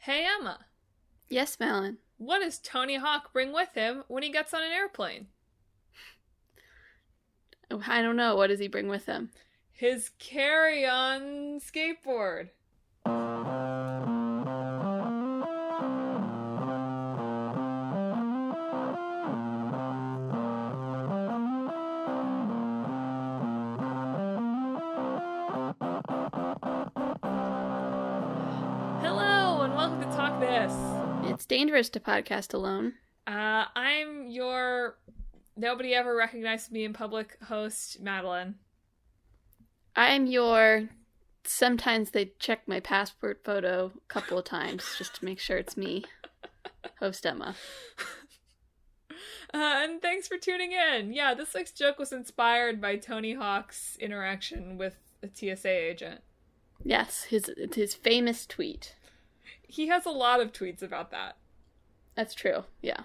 Hey Emma, Yes, Madelyn. what does Tony Hawk bring with him when he gets on an airplane? Oh, I don't know. What does he bring with him? His Carrion skateboard. Hello and welcome to Talk This. It's dangerous to podcast alone. I'm your nobody ever recognized me in public host, Madelyn. I am your... Sometimes they check my passport photo a couple of times just to make sure it's me. Host Emma. And thanks for tuning in. Yeah, this week's joke was inspired by Tony Hawk's interaction with a TSA agent. Yes, his famous tweet. He has a lot of tweets about that. That's true, yeah.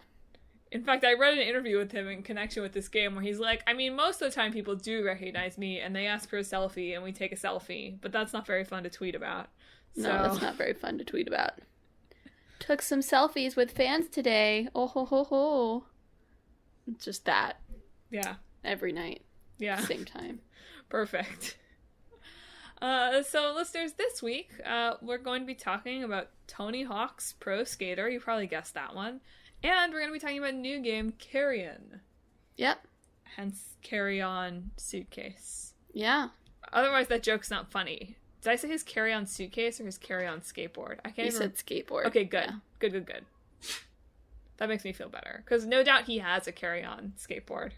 In fact, I read an interview with him in connection with this game where he's like, I mean, most of the time people do recognize me and they ask for a selfie and we take a selfie, but that's not very fun to tweet about. No, that's not very fun to tweet about. Took some selfies with fans today. Oh ho ho ho. Just that. Yeah. Every night. Yeah. Same time. Perfect. So listeners, this week, we're going to be talking about Tony Hawk's Pro Skater. You probably guessed that one. And we're going to be talking about a new game, Carrion. Yep. Hence, Carry-On Suitcase. Yeah. Otherwise, that joke's not funny. Did I say his Carry-On Suitcase or his Carry-On Skateboard? I can't You said skateboard. Okay, good. Yeah. Good. That makes me feel better. Because no doubt he has a Carry-On skateboard.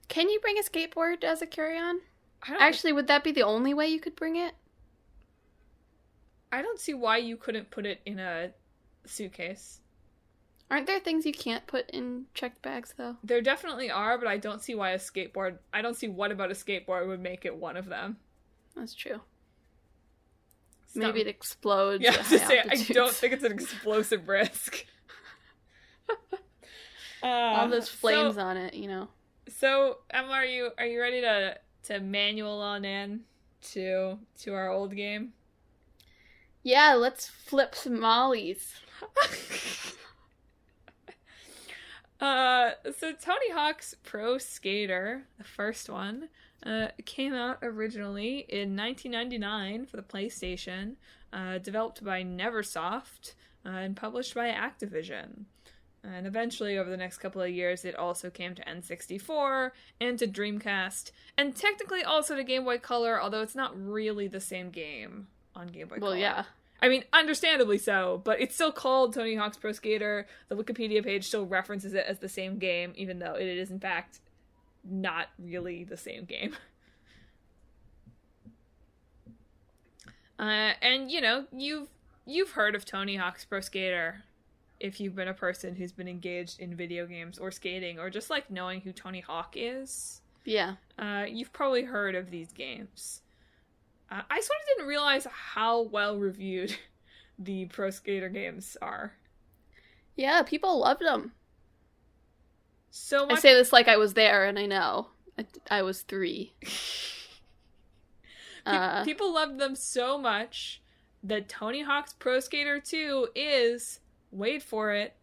Can you bring a skateboard as a carry-on? I Actually, would that be the only way you could bring it? don't see why you couldn't put it in a suitcase. Aren't there things you can't put in checked bags, though? There definitely are, but I don't see why I don't see what about a skateboard would make it one of them. That's true. It's Maybe not- it explodes. Yeah, I at was to high say, I altitudes. don't think it's an explosive risk. All those flames so, on it, you know. So, Emma, are you ready to manual on in to our old game? Yeah, let's flip some mollies. So Tony Hawk's Pro Skater, the first one, came out originally in 1999 for the PlayStation, developed by Neversoft, and published by Activision. And eventually, over the next couple of years, it also came to N64 and to Dreamcast, and technically also to Game Boy Color, although it's not really the same game on Game Boy Color. Well, yeah. I mean, understandably so, but it's still called Tony Hawk's Pro Skater. The Wikipedia page still references it as the same game, even though it is, in fact, not really the same game. And, you know, you've heard of Tony Hawk's Pro Skater if you've been a person who's been engaged in video games or skating or just, like, knowing who Tony Hawk is. Yeah. You've probably heard of these games. I sort of didn't realize how well reviewed the Pro Skater games are. Yeah, people loved them. So much. I say this like I was there, and I know. I was 3. People loved them so much that Tony Hawk's Pro Skater 2 is, wait for it,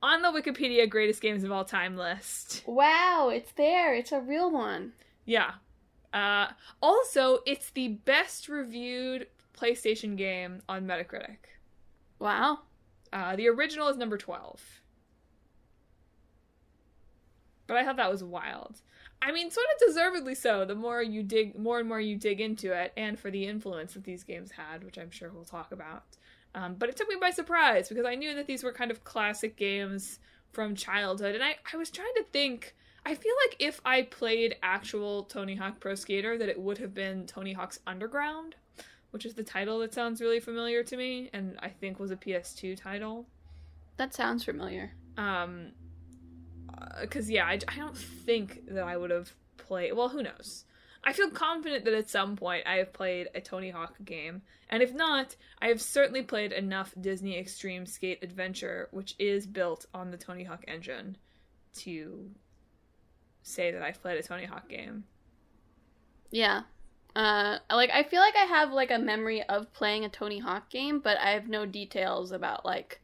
on the Wikipedia Greatest Games of All Time list. Wow, it's there. It's a real one. Yeah. Also, it's the best reviewed PlayStation game on Metacritic. Wow. The original is number 12. But I thought that was wild. I mean, sort of deservedly so, the more and more you dig into it, and for the influence that these games had, which I'm sure we'll talk about. But it took me by surprise, because I knew that these were kind of classic games from childhood, and I was trying to think, I feel like if I played actual Tony Hawk Pro Skater, that it would have been Tony Hawk's Underground, which is the title that sounds really familiar to me, and I think was a PS2 title. That sounds familiar. Because, yeah, I don't think that I would have played... Well, who knows? I feel confident that at some point I have played a Tony Hawk game, and if not, I have certainly played enough Disney Extreme Skate Adventure, which is built on the Tony Hawk engine, to say that I've played a Tony Hawk game. Yeah. Like, I feel like I have, like, a memory of playing a Tony Hawk game, but I have no details about, like,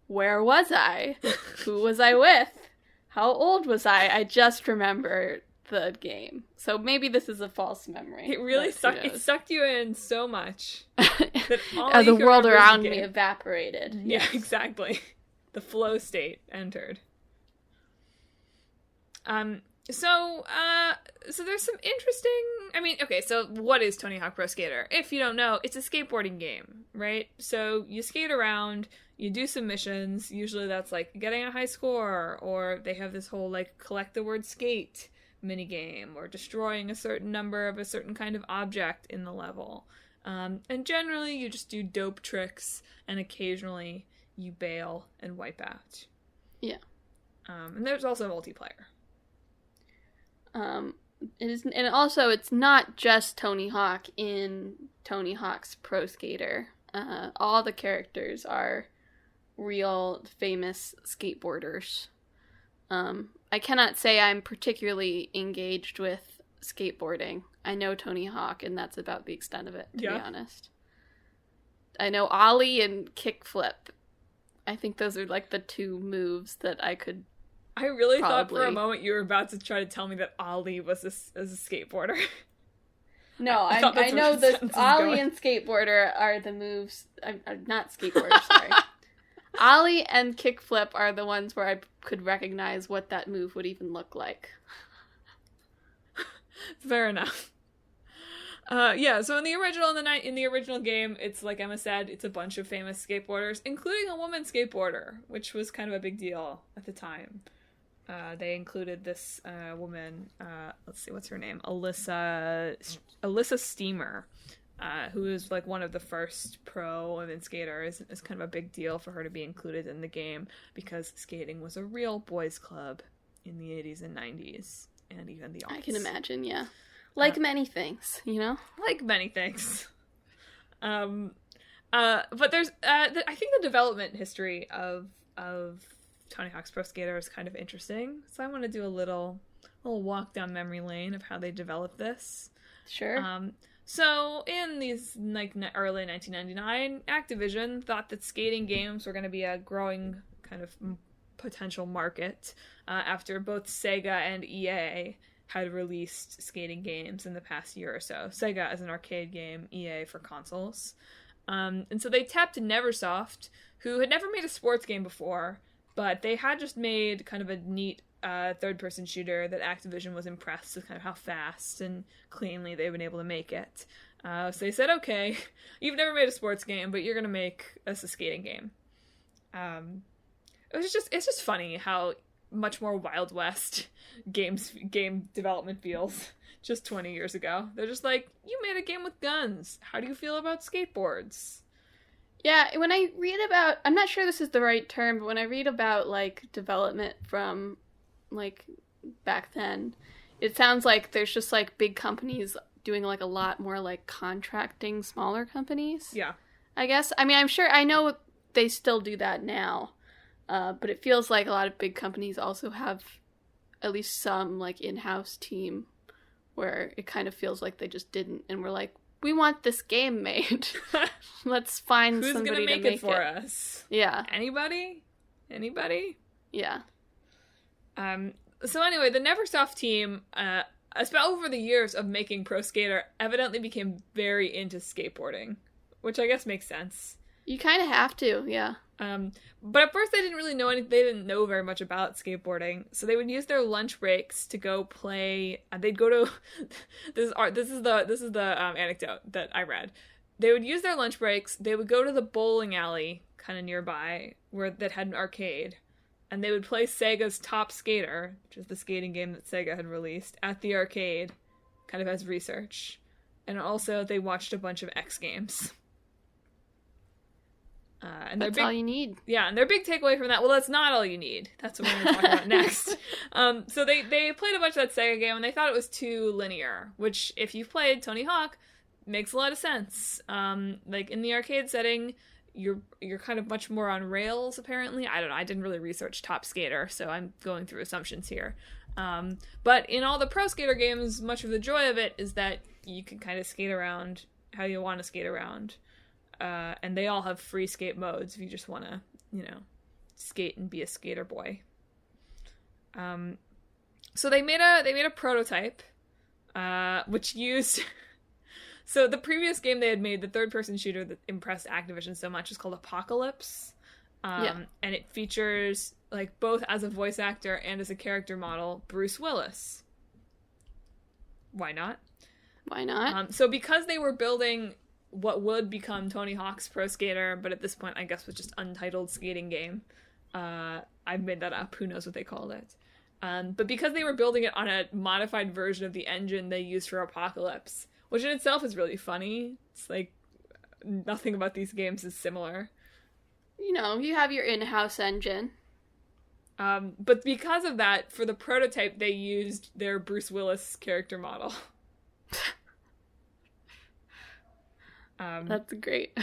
where was I? Who was I with? How old was I? I just remember the game. So maybe this is a false memory. It really sucked you in so much that all the world around me evaporated. Yeah, exactly. The flow state entered. So there's some interesting... I mean, okay, so what is Tony Hawk Pro Skater? If you don't know, it's a skateboarding game, right? So you skate around, you do some missions, usually that's like getting a high score, or they have this whole like collect the word skate minigame, or destroying a certain number of a certain kind of object in the level. And generally you just do dope tricks, and occasionally you bail and wipe out. Yeah. And there's also multiplayer. It is, and also it's not just Tony Hawk in Tony Hawk's Pro Skater. All the characters are real famous skateboarders. I cannot say I'm particularly engaged with skateboarding. I know Tony Hawk, and that's about the extent of it, to be honest. I know ollie and kickflip. I think those are like the two moves that I could. I really thought for a moment you were about to try to tell me that ollie was a skateboarder. No, I know the ollie and skateboarder are the moves. I'm not skateboarder, sorry. Ollie and kickflip are the ones where I could recognize what that move would even look like. Fair enough. So in the original game, it's like Emma said, it's a bunch of famous skateboarders, including a woman skateboarder, which was kind of a big deal at the time. They included this woman, let's see, what's her name? Alyssa Steamer, who is like one of the first pro women skaters. It's kind of a big deal for her to be included in the game because skating was a real boys' club in the 80s and 90s, and even the aughts. I can imagine, yeah. Like many things, you know? Like many things. But there's, I think the development history of Tony Hawk's Pro Skater is kind of interesting. So I want to do a little walk down memory lane of how they developed this. Sure. So in these like early 1999, Activision thought that skating games were going to be a growing kind of potential market after both Sega and EA had released skating games in the past year or so. Sega as an arcade game, EA for consoles. And so they tapped Neversoft, who had never made a sports game before, but they had just made kind of a neat third-person shooter that Activision was impressed with kind of how fast and cleanly they've been able to make it. So they said, okay, you've never made a sports game, but you're going to make us a skating game. It's just funny how much more Wild West game development feels just 20 years ago. They're just like, you made a game with guns. How do you feel about skateboards? Yeah, when I read about, I'm not sure this is the right term, but when I read about, like, development from, like, back then, it sounds like there's just, like, big companies doing, like, a lot more, like, contracting smaller companies. Yeah. I guess. I mean, I know they still do that now, but it feels like a lot of big companies also have at least some, like, in-house team where it kind of feels like they just didn't, and we're like, we want this game made. Let's find Who's somebody gonna to make it for us? Yeah. Anybody? Yeah. So anyway, the Neversoft team, over the years of making Pro Skater, evidently became very into skateboarding, which I guess makes sense. You kind of have to, yeah. But at first they didn't really know anything. They didn't know very much about skateboarding, so they would use their lunch breaks to go play. They'd go to this is the anecdote that I read. They would use their lunch breaks. They would go to the bowling alley kind of nearby that had an arcade, and they would play Sega's Top Skater, which is the skating game that Sega had released, at the arcade, kind of as research. And also they watched a bunch of X Games. And that's all you need. Yeah, and their big takeaway from that, well, that's not all you need. That's what we're going to talk about next. So they played a bunch of that Sega game, and they thought it was too linear, which, if you've played Tony Hawk, makes a lot of sense. Like, in the arcade setting, you're kind of much more on rails, apparently. I don't know, I didn't really research Top Skater, so I'm going through assumptions here. But in all the Pro Skater games, much of the joy of it is that you can kind of skate around how you want to skate around. And they all have free skate modes if you just want to, skate and be a skater boy. So they made a prototype, which used... So the previous game they had made, the third-person shooter that impressed Activision so much, is called Apocalypse. And it features, like, both as a voice actor and as a character model, Bruce Willis. Why not? Why not? So because they were building what would become Tony Hawk's Pro Skater, but at this point I guess was just untitled skating game. I've made that up. Who knows what they called it. But because they were building it on a modified version of the engine they used for Apocalypse, which in itself is really funny. It's like nothing about these games is similar. You have your in-house engine. But because of that, for the prototype, they used their Bruce Willis character model. That's great.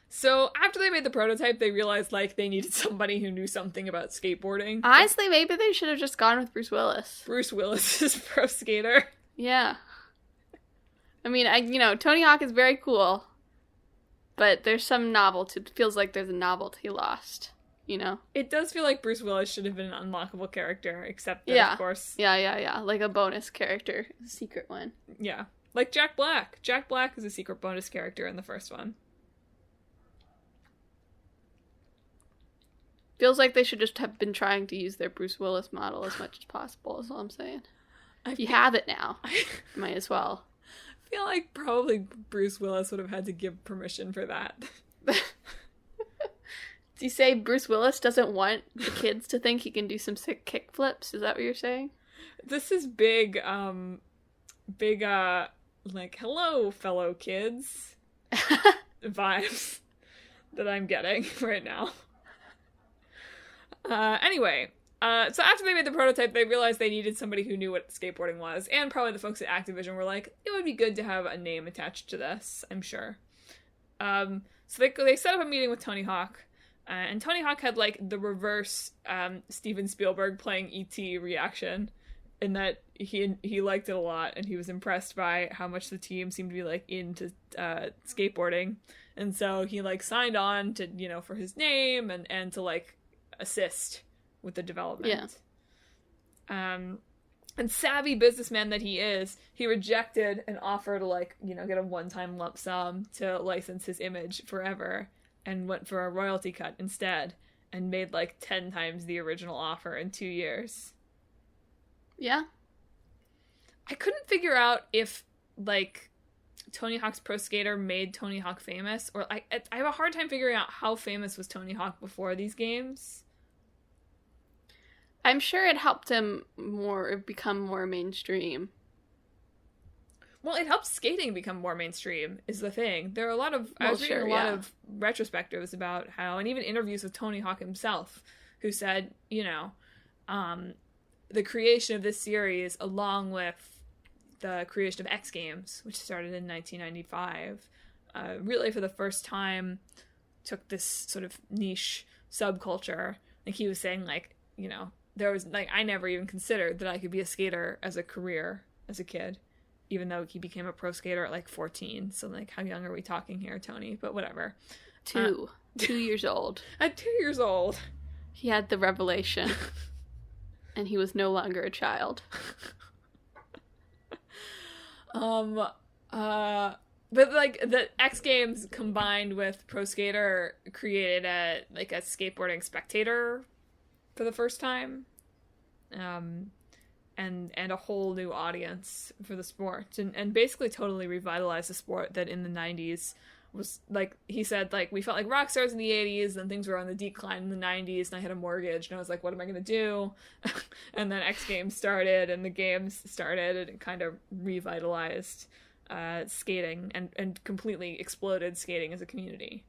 So after they made the prototype, they realized, like, they needed somebody who knew something about skateboarding. Honestly, maybe they should have just gone with Bruce Willis. Bruce Willis is Pro Skater. Yeah. I mean, Tony Hawk is very cool, but there's some novelty. It feels like there's a novelty lost, It does feel like Bruce Willis should have been an unlockable character, except that, of course... Yeah. Like a bonus character. A secret one. Yeah. Like Jack Black. Jack Black is a secret bonus character in the first one. Feels like they should just have been trying to use their Bruce Willis model as much as possible, is all I'm saying. You have it now. Might as well. I feel like probably Bruce Willis would have had to give permission for that. Do you say Bruce Willis doesn't want the kids to think he can do some sick kick flips? Is that what you're saying? This is big, like, hello, fellow kids vibes that I'm getting right now. Anyway, so after they made the prototype, they realized they needed somebody who knew what skateboarding was, and probably the folks at Activision were like, it would be good to have a name attached to this, I'm sure. So they set up a meeting with Tony Hawk, and Tony Hawk had, like, the reverse Steven Spielberg playing E.T. reaction, in that he liked it a lot, and he was impressed by how much the team seemed to be, like, into skateboarding, and so he, like, signed on to, for his name, and to, like, assist with the development. Yeah. And savvy businessman that he is, he rejected an offer to, like, get a one-time lump sum to license his image forever, and went for a royalty cut instead, and made, like, 10 times the original offer in 2 years. Yeah. I couldn't figure out if, like, Tony Hawk's Pro Skater made Tony Hawk famous, or I have a hard time figuring out how famous was Tony Hawk before these games. I'm sure it helped him become more mainstream. Well, it helped skating become more mainstream, is the thing. There are a lot of... I was reading a lot of retrospectives about how... And even interviews with Tony Hawk himself, who said, the creation of this series, along with the creation of X Games, which started in 1995, really for the first time took this sort of niche subculture. Like, he was saying, like, there was, like, I never even considered that I could be a skater as a career as a kid, even though he became a pro skater at, like, 14. So, like, how young are we talking here, Tony? But whatever. 2 years old. At 2 years old. He had the revelation. And he was no longer a child. But, like, the X Games combined with Pro Skater created a skateboarding spectator for the first time. And a whole new audience for the sport. And basically totally revitalized the sport that in the 90s was, like, he said, like, we felt like rock stars in the 80s, and things were on the decline in the 90s, and I had a mortgage, and I was like, what am I going to do? And then X Games started, and the games started, and it kind of revitalized skating, and completely exploded skating as a community.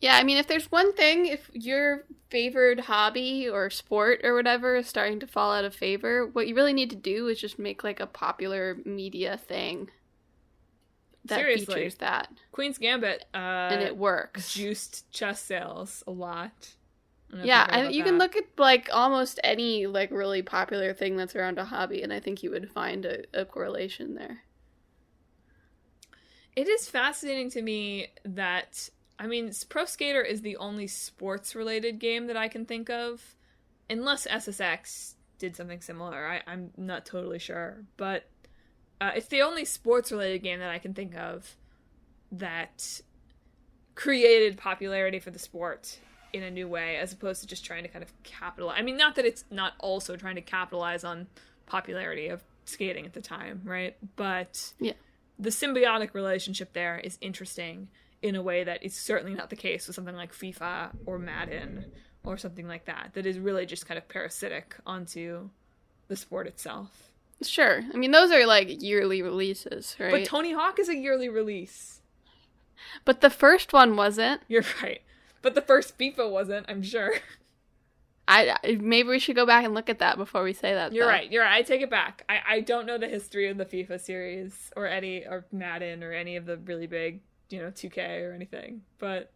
Yeah, I mean, if there's one thing, if your favored hobby or sport or whatever is starting to fall out of favor, what you really need to do is just make, like, a popular media thing that features that. Queen's Gambit, and it works. Juiced chess sales a lot. I don't know if Yeah, you've heard about you can that. look at like almost any like really popular thing that's around a hobby, and I think you would find a correlation there. It is fascinating to me that, I mean, Pro Skater is the only sports-related game that I can think of, unless SSX did something similar. I'm not totally sure, but it's the only sports-related game that I can think of that created popularity for the sport in a new way, as opposed to just trying to kind of capitalize. I mean, not that it's not also trying to capitalize on popularity of skating at the time, right? But yeah, the symbiotic relationship there is interesting in a way that is certainly not the case with something like FIFA or Madden or something like that, that is really just kind of parasitic onto the sport itself. sure. I mean, those are like yearly releases, right? But Tony Hawk is a yearly release. But the first one wasn't. You're right. But the first FIFA wasn't, I'm sure. Maybe we should go back and look at that before we say that. You're right. I take it back. I don't know the history of the FIFA series or Madden or any of the really big, 2K or anything. But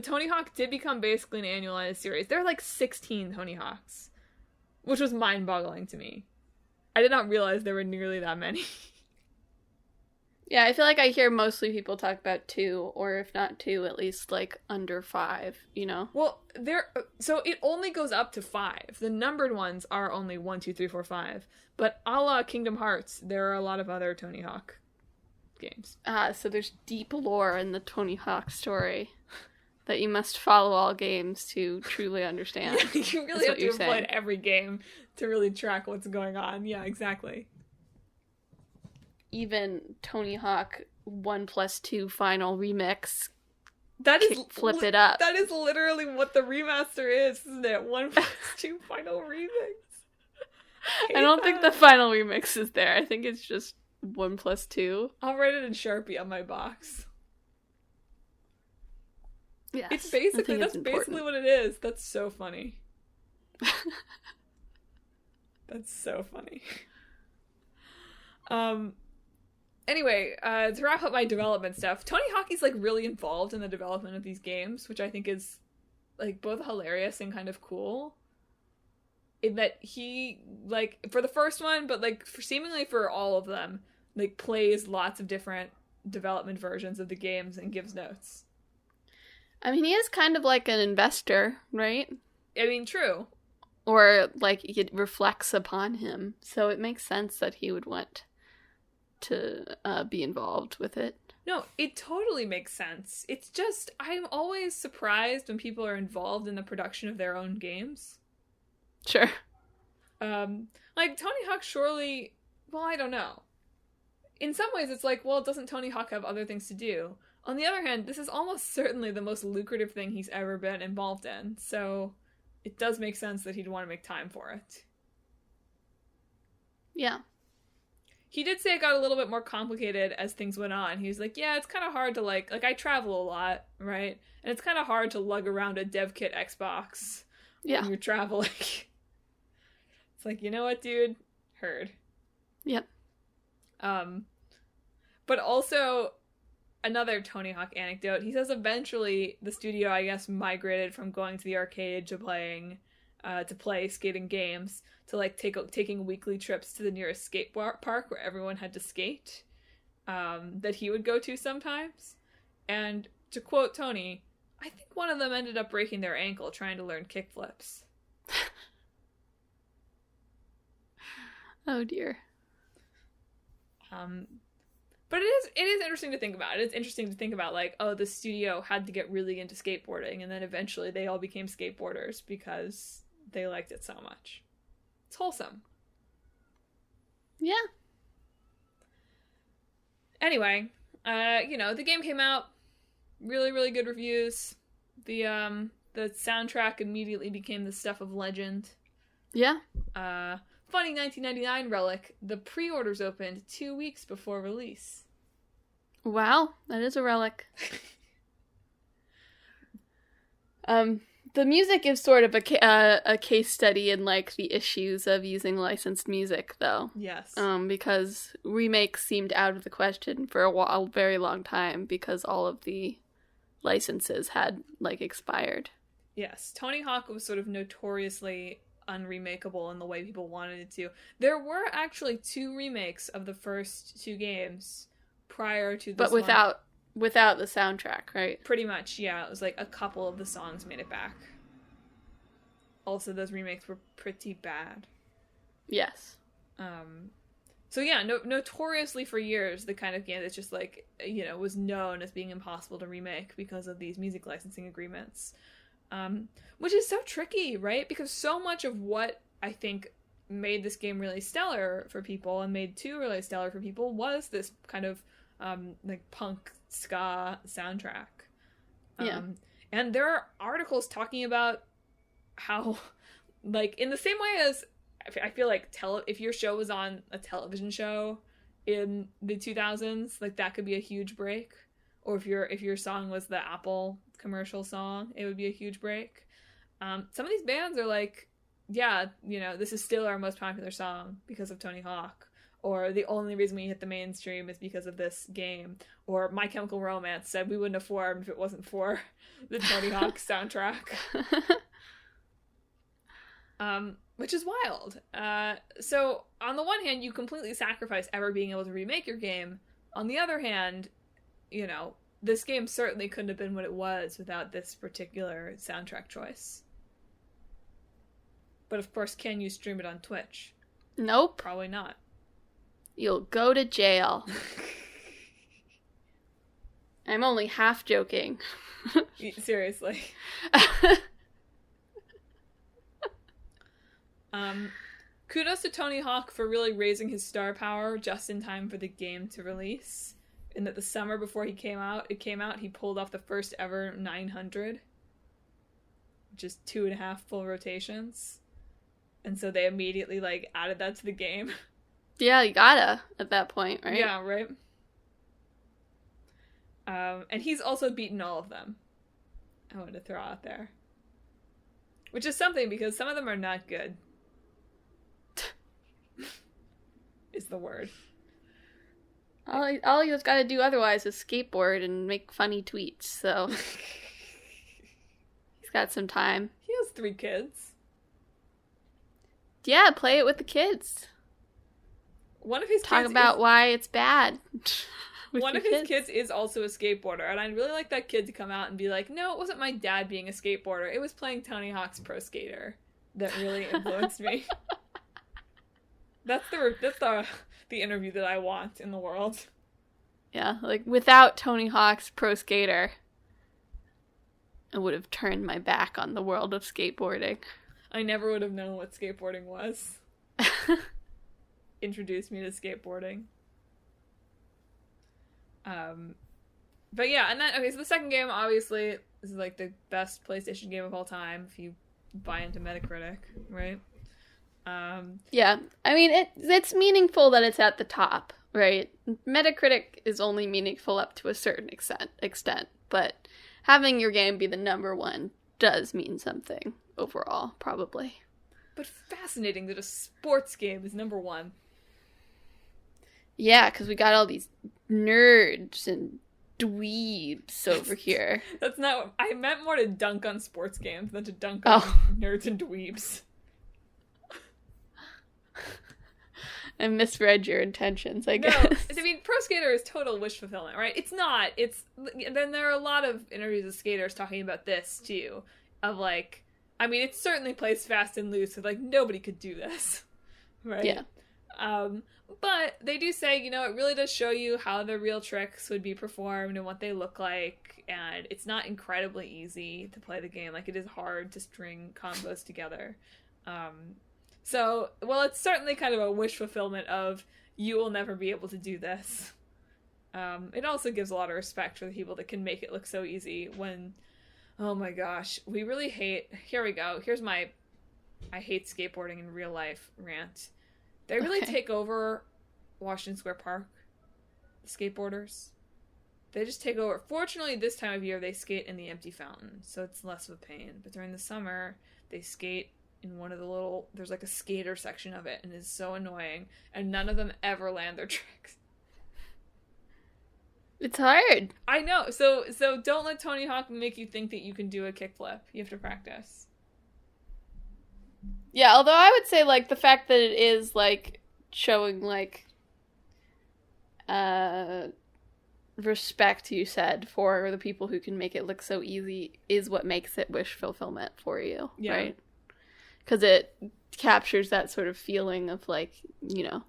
Tony Hawk did become basically an annualized series. There are like 16 Tony Hawks, which was mind-boggling to me. I did not realize there were nearly that many. Yeah, I feel like I hear mostly people talk about 2, or if not 2, at least like under 5, Well, so it only goes up to 5. The numbered ones are only 1, 2, 3, 4, 5. But a la Kingdom Hearts, there are a lot of other Tony Hawk games. So there's deep lore in the Tony Hawk story that you must follow all games to truly understand. You really have to have played every game to really track what's going on. Yeah, exactly. Even Tony Hawk 1+2 Final Remix. That is flip it up. That is literally what the remaster is, isn't it? 1+2 Final Remix. I don't think the Final Remix is there. I think it's just 1+2. I'll write it in Sharpie on my box. Yes, that's basically what it is. That's so funny. That's so funny. Anyway, to wrap up my development stuff, Tony Hawk is like really involved in the development of these games, which I think is like both hilarious and kind of cool. In that he, like, for the first one, but like seemingly for all of them, like plays lots of different development versions of the games and gives notes. I mean, he is kind of like an investor, right? I mean, true. Or like it reflects upon him, so it makes sense that he would want to be involved with it. No, it totally makes sense. It's just, I'm always surprised when people are involved in the production of their own games. Sure. Like, Tony Hawk surely, well, I don't know. In some ways, it's like, well, doesn't Tony Hawk have other things to do? On the other hand, this is almost certainly the most lucrative thing he's ever been involved in, so it does make sense that he'd want to make time for it. Yeah. He did say it got a little bit more complicated as things went on. He was like, yeah, it's kind of hard to like I travel a lot, right? And it's kind of hard to lug around a dev kit Xbox when you're traveling. It's like, you know what, dude? Heard. Yep. But also, another Tony Hawk anecdote. He says eventually the studio, I guess, migrated from going to the arcade to play skating games to like taking weekly trips to the nearest skate park where everyone had to skate, that he would go to sometimes. And to quote Tony, I think one of them ended up breaking their ankle trying to learn kickflips. Oh dear. But it is interesting to think about. It's interesting to think about, like, oh, the studio had to get really into skateboarding, and then eventually they all became skateboarders because they liked it so much. It's wholesome. Yeah. Anyway, the game came out. Really, really good reviews. The soundtrack immediately became the stuff of legend. Yeah. Funny 1999 relic. The pre-orders opened 2 weeks before release. Wow, that is a relic. The music is sort of a case study in like the issues of using licensed music, though. Yes. Because remakes seemed out of the question for a very long time because all of the licenses had, like, expired. Yes, Tony Hawk was sort of notoriously unremakeable in the way people wanted it to. There were actually 2 remakes of the first 2 games prior to this But without the soundtrack, right? Pretty much, yeah. It was like a couple of the songs made it back. Also, those remakes were pretty bad. Yes. So yeah, notoriously for years, the kind of game that's just like, you know, was known as being impossible to remake because of these music licensing agreements. Which is so tricky, right? Because so much of what I think made this game really stellar for people and made 2 really stellar for people was this kind of like punk ska soundtrack. Yeah. And there are articles talking about how, like, in the same way as I feel like if your show was on a television show in the 2000s, like, that could be a huge break. Or if your song was the Apple commercial song, it would be a huge break. Some of these bands are like, yeah, you know, this is still our most popular song because of Tony Hawk. Or the only reason we hit the mainstream is because of this game. Or My Chemical Romance said we wouldn't have formed if it wasn't for the Tony Hawk soundtrack. Which is wild. So on the one hand, you completely sacrifice ever being able to remake your game. On the other hand, you know, this game certainly couldn't have been what it was without this particular soundtrack choice. But of course, can you stream it on Twitch? Nope. Probably not. You'll go to jail. I'm only half joking. Seriously. Kudos to Tony Hawk for really raising his star power just in time for the game to release. In that the summer before it came out, he pulled off the first ever 900, which is 2.5 full rotations. And so they immediately, like, added that to the game. Yeah, you gotta at that point, right? Yeah, right. And he's also beaten all of them. I wanted to throw out there. Which is something, because some of them are not good. Is the word. All you've got to do otherwise is skateboard and make funny tweets, so... He's got some time. He has 3 kids. Yeah, play it with the kids. One of his Talk kids about why it's bad. One of his kids is also a skateboarder, and I'd really like that kid to come out and be like, no, it wasn't my dad being a skateboarder, it was playing Tony Hawk's Pro Skater that really influenced me. That's the interview that I want in the world. Yeah, like, without Tony Hawk's Pro Skater, I would have turned my back on the world of skateboarding. I never would have known what skateboarding was. Introduced me to skateboarding. But yeah, and then, okay, so the second game, obviously, is like the best PlayStation game of all time, if you buy into Metacritic, right? Yeah, I mean, it's meaningful that it's at the top, right? Metacritic is only meaningful up to a certain extent, but having your game be the number 1 does mean something overall, probably. But fascinating that a sports game is number 1. Yeah, because we got all these nerds and dweebs over here. That's not what I meant. More to dunk on sports games than to dunk on nerds and dweebs. I misread your intentions, I guess. No, I mean, Pro Skater is total wish fulfillment, right? It's not. Then there are a lot of interviews with skaters talking about this, too. Of, like, I mean, it certainly plays fast and loose, so, like, nobody could do this. Right? Yeah. But they do say, you know, it really does show you how the real tricks would be performed and what they look like, and it's not incredibly easy to play the game. Like, it is hard to string combos together. So, well, it's certainly kind of a wish fulfillment of, you will never be able to do this. It also gives a lot of respect for the people that can make it look so easy when, oh my gosh, we really hate, here we go, here's my, I hate skateboarding in real life rant. They really take over Washington Square Park, the skateboarders. They just take over. Fortunately, this time of year, they skate in the empty fountain, so it's less of a pain. But during the summer, they skate in one of the little, there's like a skater section of it, and it's so annoying, and none of them ever land their tricks. It's hard. I know. So don't let Tony Hawk make you think that you can do a kickflip. You have to practice. Yeah, although I would say, like, the fact that it is, like, showing, like, respect, you said, for the people who can make it look so easy is what makes it wish fulfillment for you, right? Because it captures that sort of feeling of, like, you know,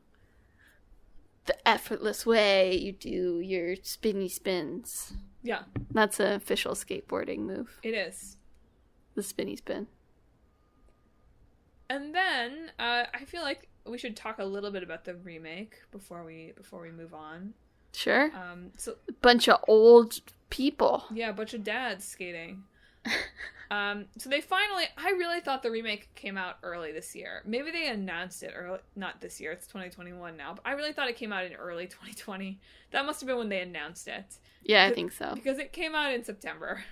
the effortless way you do your spinny spins. Yeah. That's an official skateboarding move. It is. The spinny spin. And then I feel like we should talk a little bit about the remake before we move on. Sure. So a bunch of old people. Yeah, a bunch of dads skating. So they finally, I really thought the remake came out early this year. Maybe they announced it early, not this year, it's 2021 now, but I really thought it came out in early 2020. That must have been when they announced it. Yeah, I think so. Because it came out in September.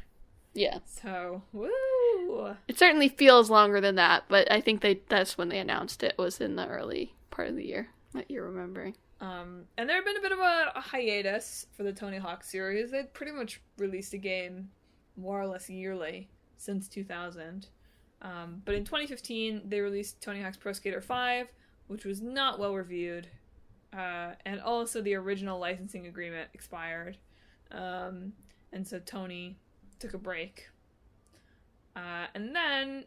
Yeah. So, woo! It certainly feels longer than that, but I think that's when they announced it, was in the early part of the year that you're remembering. And there had been a bit of a hiatus for the Tony Hawk series. They'd pretty much released a game more or less yearly since 2000. But in 2015, they released Tony Hawk's Pro Skater 5, which was not well reviewed. And also the original licensing agreement expired. And so Tony took a break. And then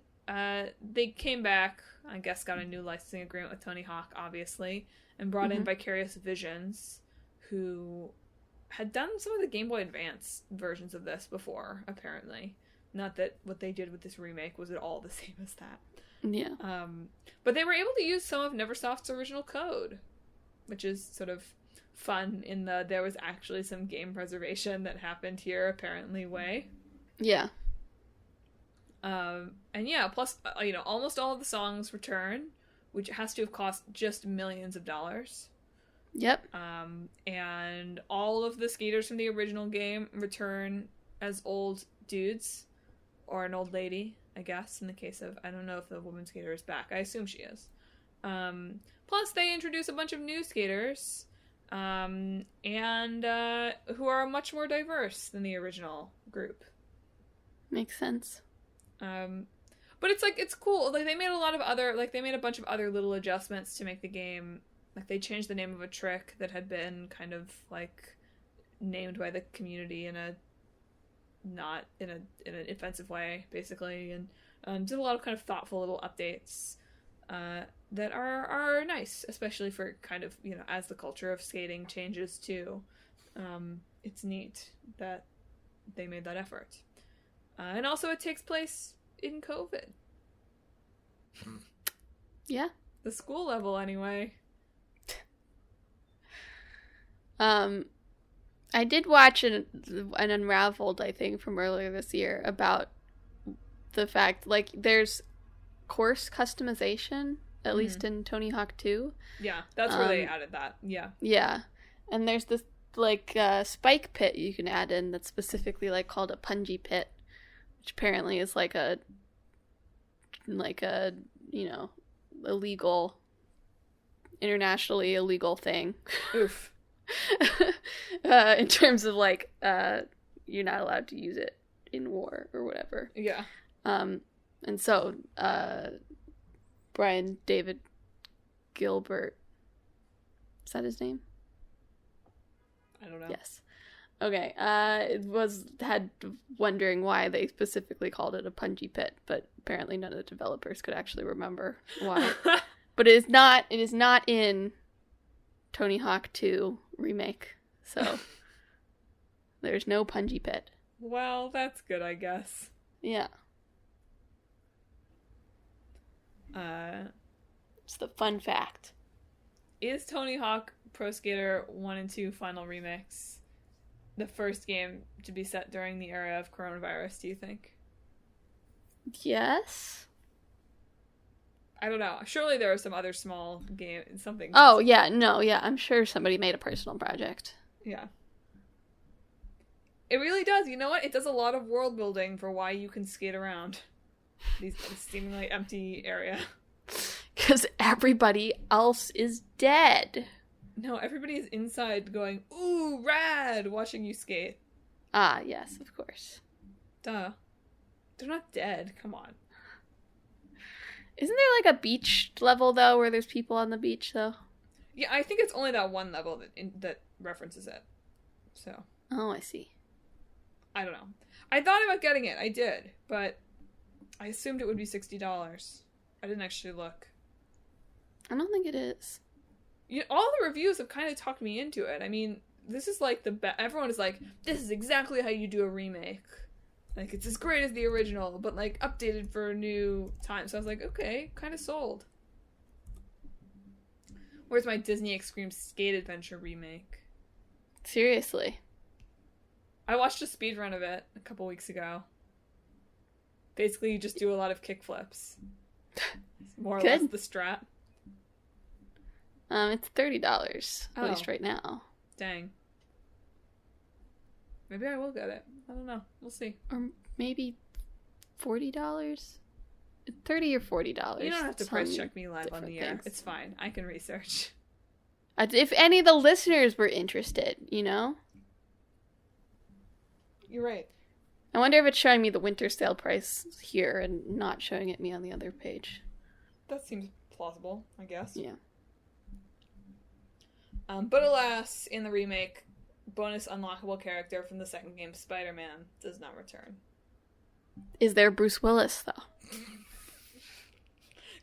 they came back, I guess got a new licensing agreement with Tony Hawk, obviously, and brought in Vicarious Visions, who had done some of the Game Boy Advance versions of this before, apparently. Not that what they did with this remake was at all the same as that. Yeah. But they were able to use some of Neversoft's original code, which is sort of fun in the there was actually some game preservation that happened here, apparently, way. Yeah. And yeah, plus, almost all of the songs return, which has to have cost just millions of dollars. Yep. And all of the skaters from the original game return as old dudes, or an old lady, I guess, in the case of, I don't know if the woman skater is back. I assume she is. Plus, they introduce a bunch of new skaters, and who are much more diverse than the original group. Makes sense. But it's cool. Like, they made a bunch of other little adjustments to make the game. Like, they changed the name of a trick that had been kind of, like, named by the community in an offensive way, basically, and did a lot of kind of thoughtful little updates that are nice, especially for kind of, as the culture of skating changes too. It's neat that they made that effort. And also it takes place in COVID. Yeah. The school level, anyway. I did watch an Unraveled, I think, from earlier this year about the fact, like, there's course customization, at least in Tony Hawk 2. Yeah, that's where they added that. Yeah. Yeah. And there's this, like, spike pit you can add in that's specifically, like, called a punji pit, which apparently is like a illegal, internationally illegal thing. Oof. In terms of, like, you're not allowed to use it in war or whatever. Yeah. And so, Brian David Gilbert, is that his name? I don't know. Yes. Okay. Had wondering why they specifically called it a punji pit, but apparently none of the developers could actually remember why. But it is not in Tony Hawk 2 remake. So there's no punji pit. Well, that's good, I guess. Yeah. It's the fun fact. Is Tony Hawk Pro Skater 1 and 2 Final Remix the first game to be set during the era of coronavirus, do you think? Yes. I don't know. Surely there are some other small game something. Oh, yeah. No, yeah. I'm sure somebody made a personal project. Yeah. It really does. You know what? It does a lot of world building for why you can skate around this seemingly empty area. Because everybody else is dead. No, everybody's inside going, ooh, rad, watching you skate. Ah, yes, of course. Duh. They're not dead. Come on. Isn't there like a beach level though, where there's people on the beach though? Yeah, I think it's only that one level that references it. So. Oh, I see. I don't know. I thought about getting it. I did, but I assumed it would be $60. I didn't actually look. I don't think it is. All the reviews have kind of talked me into it. I mean, this is like the best. Everyone is like, this is exactly how you do a remake. Like, it's as great as the original, but like updated for a new time. So I was like, okay, kind of sold. Where's my Disney Extreme Skate Adventure remake? Seriously. I watched a speedrun of it a couple weeks ago. Basically, you just do a lot of kickflips. It's more or less the strat. It's $30, at least right now. Dang. Maybe I will get it. I don't know. We'll see. Or maybe $40? $30 or $40. You don't have to price check me live on the air. Things. It's fine. I can research. If any of the listeners were interested, you know? You're right. I wonder if it's showing me the winter sale price here and not showing it me on the other page. That seems plausible, I guess. Yeah. But alas, in the remake, bonus unlockable character from the second game, Spider-Man, does not return. Is there Bruce Willis, though?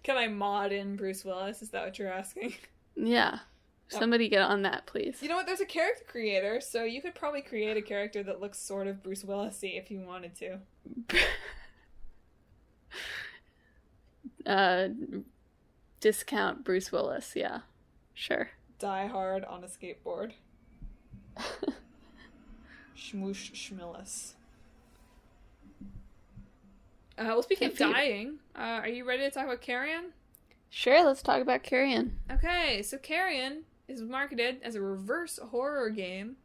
Can I mod in Bruce Willis? Is that what you're asking? Yeah. Somebody get on that, please. You know what? There's a character creator, so you could probably create a character that looks sort of Bruce Willis-y if you wanted to. Discount Bruce Willis, yeah. Sure. Die hard on a skateboard. Shmoosh Schmillis. Well, speaking of dying, are you ready to talk about Carrion? Sure, let's talk about Carrion. Okay, so Carrion is marketed as a reverse horror game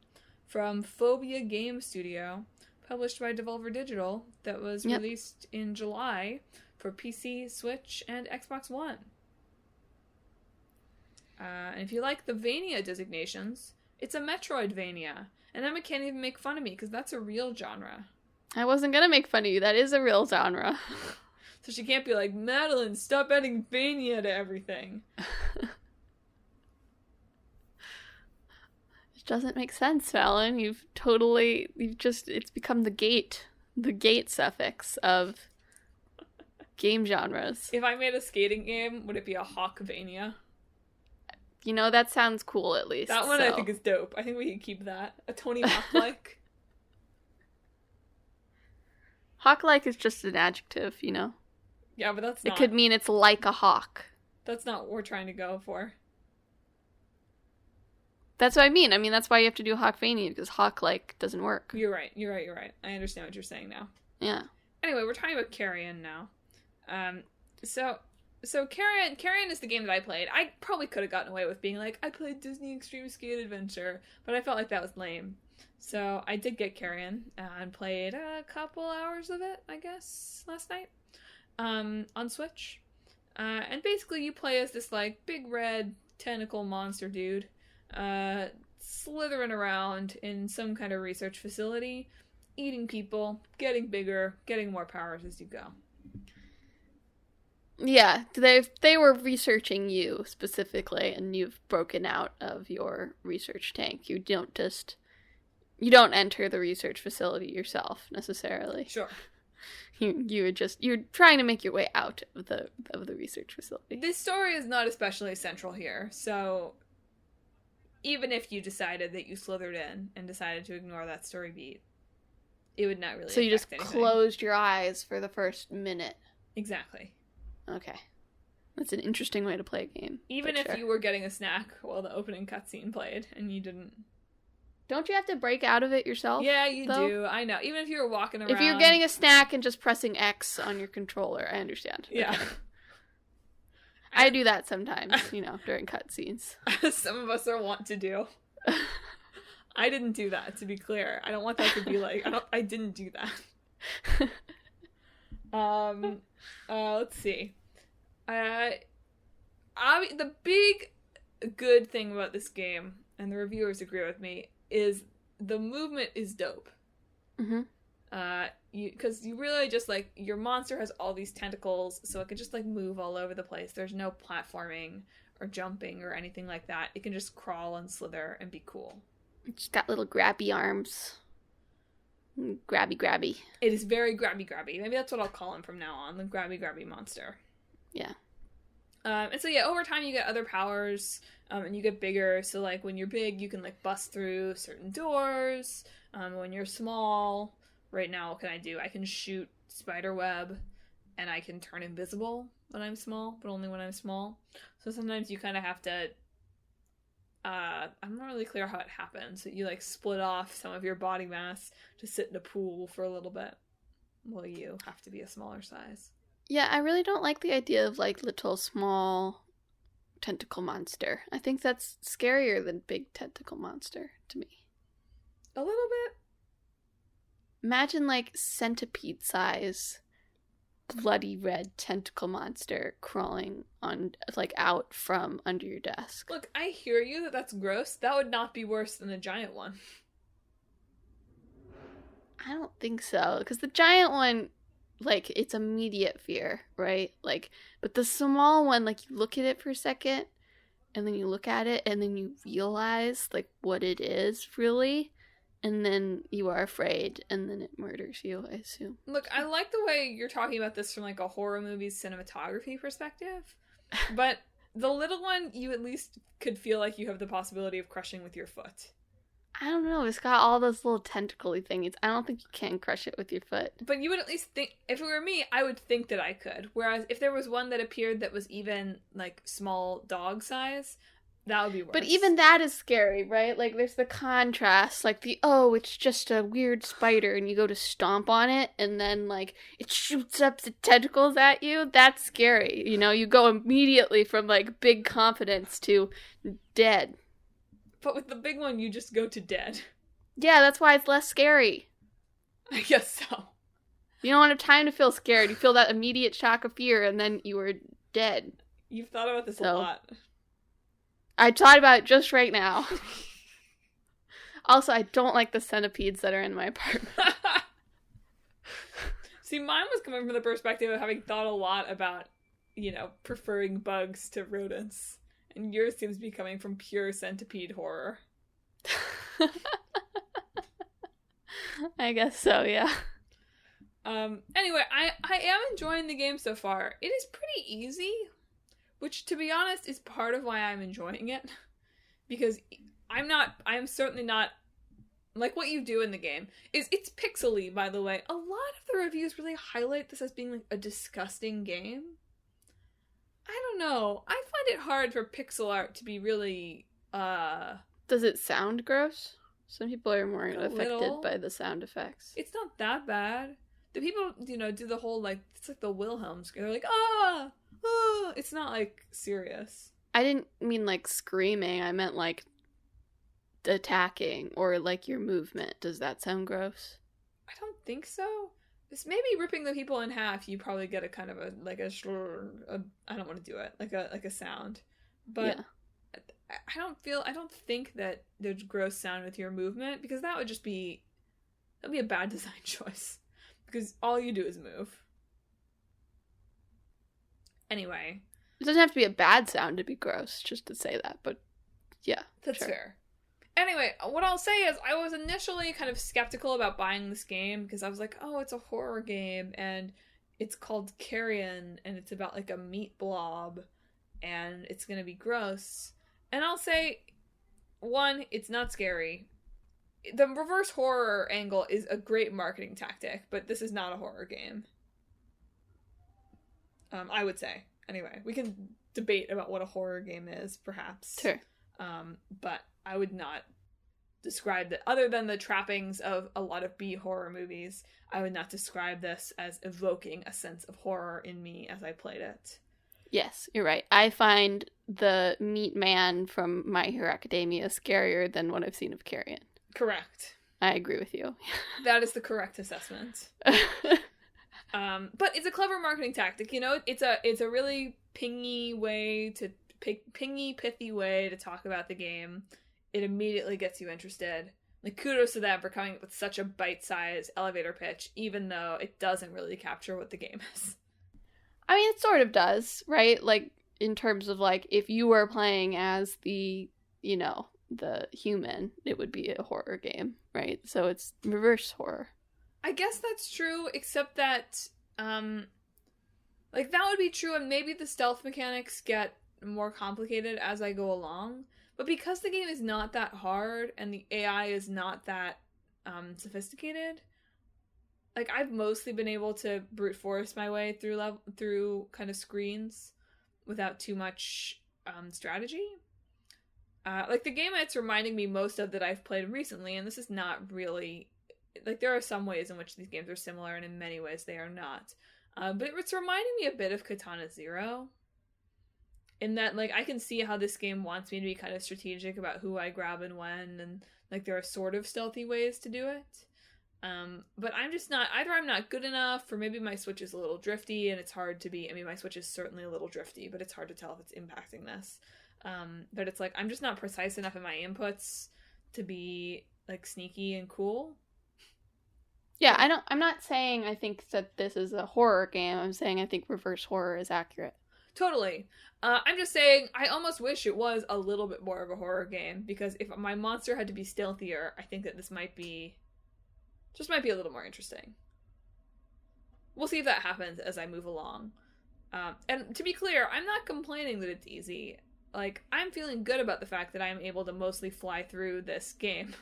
from Phobia Game Studio, published by Devolver Digital, that was released in July for PC, Switch, and Xbox One. And if you like the Vania designations, it's a Metroidvania. And Emma can't even make fun of me, because that's a real genre. I wasn't gonna make fun of you. That is a real genre. So she can't be like, Madelyn, stop adding Vania to everything. It doesn't make sense, Fallon. It's become the gate suffix of game genres. If I made a skating game, would it be a Hawkvania? You know, that sounds cool, at least. That one I think is dope. I think we can keep that. A Tony Hawk-like. Hawk-like is just an adjective, you know? Yeah, but that's not... It could mean it's like a hawk. That's not what we're trying to go for. That's what I mean. I mean, that's why you have to do Hawkvania, because Hawk-like doesn't work. You're right. I understand what you're saying now. Yeah. Anyway, we're talking about Carrion now. So Carrion is the game that I played. I probably could have gotten away with being like, I played Disney Extreme Skate Adventure, but I felt like that was lame. So I did get Carrion and played a couple hours of it, I guess, last night on Switch. And basically you play as this like big red tentacle monster dude slithering around in some kind of research facility, eating people, getting bigger, getting more powers as you go. Yeah, they were researching you specifically, and you've broken out of your research tank. You don't enter the research facility yourself necessarily. Sure. You're trying to make your way out of the research facility. This story is not especially central here, so even if you decided that you slithered in and decided to ignore that story beat, it would not really. So you just anything. Closed your eyes for the first minute. Exactly. Okay. That's an interesting way to play a game. Even if you were getting a snack while the opening cutscene played and you didn't. Don't you have to break out of it yourself? Yeah, you do. I know. Even if you were walking around. If you're getting a snack and just pressing X on your controller, I understand. Yeah. Okay. I do that sometimes, during cutscenes. Some of us are wont to do. I didn't do that, to be clear. I don't want that to be like, I didn't do that. Let's see. The big good thing about this game, and the reviewers agree with me, is the movement is dope. Mm-hmm. Because you really just, like, your monster has all these tentacles, so it can just, like, move all over the place. There's no platforming or jumping or anything like that. It can just crawl and slither and be cool. It's got little grabby arms. Grabby. It is very grabby. Maybe that's what I'll call him from now on, the grabby monster. Yeah. And so, yeah, over time you get other powers, and you get bigger. So, like, when you're big, you can, like, bust through certain doors. When you're small, right now, what can I do? I can shoot spider web, and I can turn invisible when I'm small, but only when I'm small. So sometimes you kind of have to, I'm not really clear how it happens. So you, like, split off some of your body mass to sit in a pool for a little bit. Well, you have to be a smaller size. Yeah, I really don't like the idea of, like, little small tentacle monster. I think that's scarier than big tentacle monster to me. A little bit. Imagine, like, centipede size bloody red tentacle monster crawling on, like, out from under your desk. Look, I hear you that's gross. That would not be worse than a giant one. I don't think so, because the giant one, like, it's immediate fear, right? Like, but the small one, like, you look at it for a second, and then you look at it, and then you realize, like, what it is, really, and then you are afraid, and then it murders you, I assume. Look, I like the way you're talking about this from, like, a horror movie's cinematography perspective, but the little one, you at least could feel like you have the possibility of crushing with your foot. I don't know, it's got all those little tentacle-y things. I don't think you can crush it with your foot. But you would at least think, if it were me, I would think that I could. Whereas if there was one that appeared that was even, like, small dog size, that would be worse. But even that is scary, right? Like, there's the contrast, like it's just a weird spider, and you go to stomp on it, and then, like, it shoots up the tentacles at you. That's scary, you know? You go immediately from, like, big confidence to dead. But with the big one, you just go to dead. Yeah, that's why it's less scary. I guess so. You don't have time to feel scared. You feel that immediate shock of fear, and then you are dead. You've thought about this a lot. I thought about it just right now. Also, I don't like the centipedes that are in my apartment. See, mine was coming from the perspective of having thought a lot about, you know, preferring bugs to rodents. And yours seems to be coming from pure centipede horror. I guess so, yeah. Anyway, I am enjoying the game so far. It is pretty easy, which, to be honest, is part of why I'm enjoying it. Because I'm certainly not, like, what you do in the game it's pixely, by the way. A lot of the reviews really highlight this as being, like, a disgusting game. I don't know. I find it hard for pixel art to be really, Does it sound gross? Some people are more affected little. by the sound effects. It's not that bad. The people, you know, do the whole, like, it's like the Wilhelm scream. They're like, ah! It's not, like, serious. I didn't mean, like, screaming. I meant, like, attacking or, like, your movement. Does that sound gross? I don't think so. This maybe ripping the people in half, you probably get a kind of a, like, a I don't want to do it, like a sound. But yeah. I don't think that there's gross sound with your movement, because that'd be a bad design choice. Because all you do is move. Anyway. It doesn't have to be a bad sound to be gross, just to say that, but yeah. That's sure. fair. Anyway, what I'll say is I was initially kind of skeptical about buying this game because I was like, oh, it's a horror game and it's called Carrion and it's about, like, a meat blob and it's gonna be gross. And I'll say, one, it's not scary. The reverse horror angle is a great marketing tactic, but this is not a horror game. I would say. Anyway, we can debate about what a horror game is, perhaps. Sure. But I would not describe that, other than the trappings of a lot of B horror movies, I would not describe this as evoking a sense of horror in me as I played it. Yes, you're right. I find the meat man from My Hero Academia scarier than what I've seen of Carrion. Correct. I agree with you. That is the correct assessment. But it's a clever marketing tactic, you know? It's a really pingy way to pingy, pithy way to talk about the game. It immediately gets you interested. Like, kudos to them for coming up with such a bite-sized elevator pitch, even though it doesn't really capture what the game is. I mean, it sort of does, right? Like, in terms of, like, if you were playing as the, you know, the human, it would be a horror game, right? So it's reverse horror. I guess that's true, except that, like, that would be true, and maybe the stealth mechanics get more complicated as I go along. But because the game is not that hard, and the AI is not that sophisticated, like, I've mostly been able to brute force my way through kind of screens without too much strategy. Like, the game it's reminding me most of that I've played recently, and this is not really... Like, there are some ways in which these games are similar, and in many ways they are not. But it's reminding me a bit of Katana Zero. In that, like, I can see how this game wants me to be kind of strategic about who I grab and when, and, like, there are sort of stealthy ways to do it. But I'm just not... Either I'm not good enough, or maybe my Switch is a little drifty, and it's hard to be... I mean, my Switch is certainly a little drifty, but it's hard to tell if it's impacting this. But it's like, I'm just not precise enough in my inputs to be, like, sneaky and cool. Yeah, I'm not saying I think that this is a horror game. I'm saying I think reverse horror is accurate. Totally. I'm just saying, I almost wish it was a little bit more of a horror game, because if my monster had to be stealthier, I think that this might be a little more interesting. We'll see if that happens as I move along. And to be clear, I'm not complaining that it's easy. Like, I'm feeling good about the fact that I'm able to mostly fly through this game.